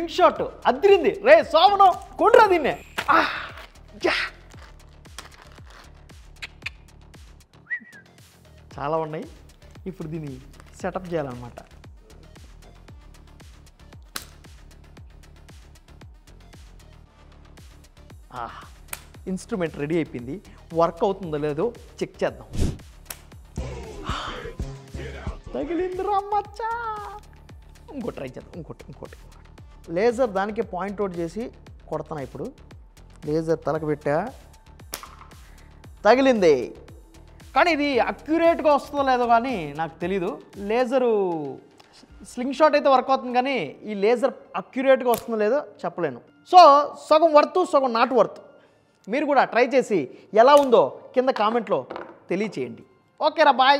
sling shot అదిరింది రే సోమను కొండ్రా దీన్నే చాలా ఉన్నాయి ఇప్పుడు దీన్ని సెటప్ చేయాలన్నమాట ఇన్స్ట్రుమెంట్ రెడీ అయిపోయింది వర్క్ అవుతుందో లేదో చెక్ చేద్దాం తగిలింది రమ్మచ్చా ఇంకోటి ట్రై చేద్దాం ఇంకోటి లేజర్ దానికే పాయింట్ అవుట్ చేసి కొడుతున్నా ఇప్పుడు లేజర్ తలకు పెట్టా తగిలింది కానీ ఇది అక్యురేట్గా వస్తుందో లేదో కానీ నాకు తెలీదు లేజరు స్లింగ్ షాట్ అయితే వర్క్ అవుతుంది కానీ ఈ లేజర్ అక్యురేట్గా వస్తుందో లేదో చెప్పలేను సో సగం వర్త్ సగం నాట్ వర్త్ మీరు కూడా ట్రై చేసి ఎలా ఉందో కింద కామెంట్లో తెలియచేయండి ఓకేరా బాయ్